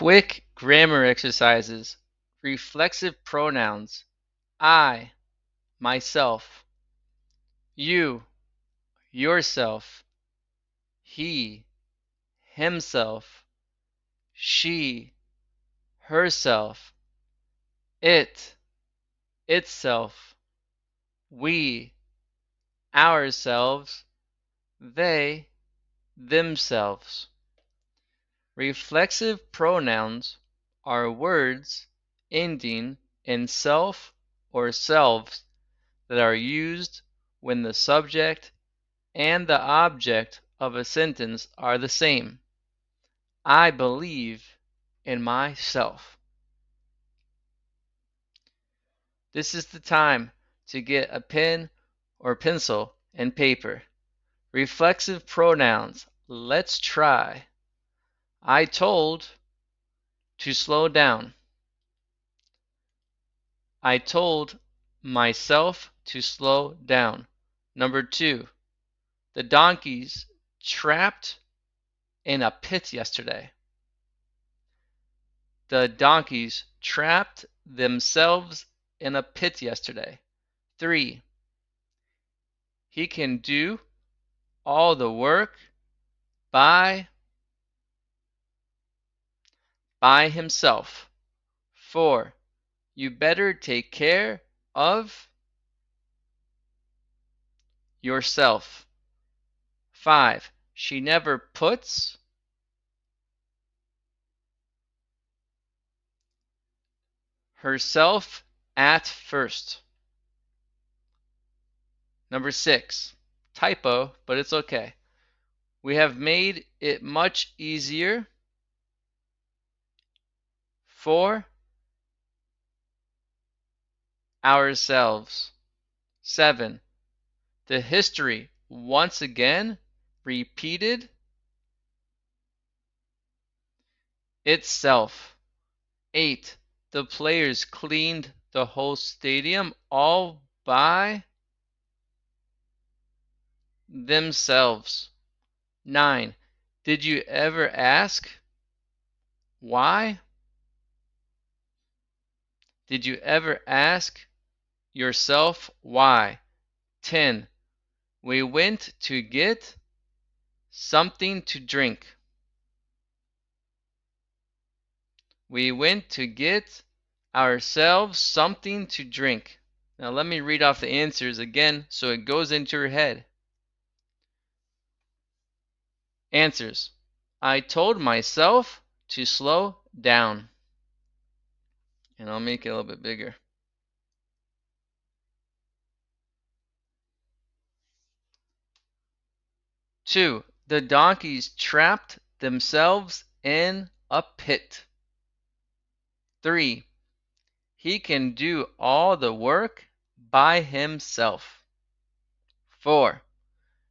Quick grammar exercises. Reflexive pronouns. I, myself. You, yourself. He, himself. She, herself. It, itself. We, ourselves. They, themselves. Reflexive pronouns are words ending in self or selves that are used when the subject and the object of a sentence are the same. I believe in myself. This is the time to get a pen or pencil and paper. Reflexive pronouns. Let's try. I told to slow down. I told myself to slow down. Number 2. The donkeys trapped in a pit yesterday. The donkeys trapped themselves in a pit yesterday. 3. He can do all the work by himself. 4. You better take care of yourself. 5. She never puts herself at first. Number 6. Typo, but it's okay. We have made it much easier for ourselves. 7. The history once again repeated itself. 8. The players cleaned the whole stadium all by themselves. 9. Did you ever ask why? Did you ever ask yourself why? 10. We went to get something to drink. We went to get ourselves something to drink. Now let me read off the answers again so it goes into your head. Answers. I told myself to slow down. And I'll make it a little bit bigger. Two, the donkeys trapped themselves in a pit. 3. He can do all the work by himself. 4.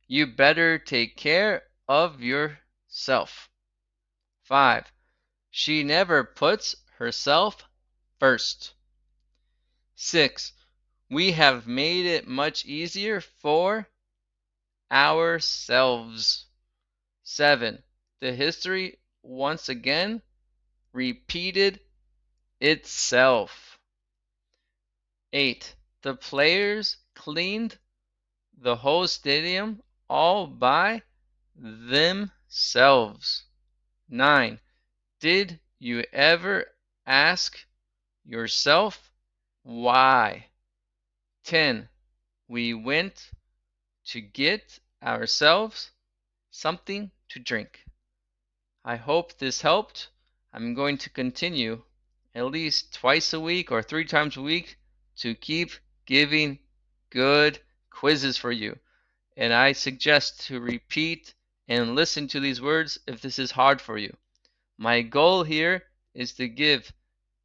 You better take care of yourself. 5. She never puts herself first. 6. We have made it much easier for ourselves. 7. The history once again repeated itself. 8. The players cleaned the whole stadium all by themselves. 9. Did you ever ask yourself why? 10. We went to get ourselves something to drink. I hope this helped. I'm going to continue at least twice a week or 3 times a week to keep giving good quizzes for you. And I suggest to repeat and listen to these words if this is hard for you. My goal here is to give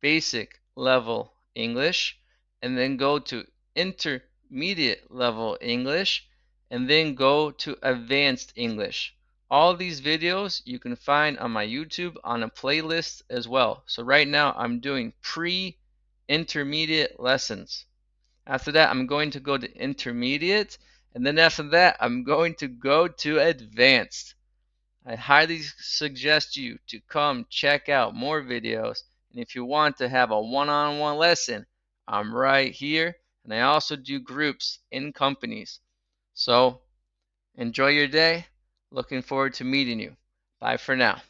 basic level English and then go to intermediate level English and then go to advanced English. All these videos you can find on my YouTube on a playlist as well. So right now I'm doing pre-intermediate lessons. After that I'm going to go to intermediate, and then after that I'm going to go to advanced. I highly suggest you to come check out more videos. And if you want to have a one-on-one lesson, I'm right here. And I also do groups in companies. So enjoy your day. Looking forward to meeting you. Bye for now.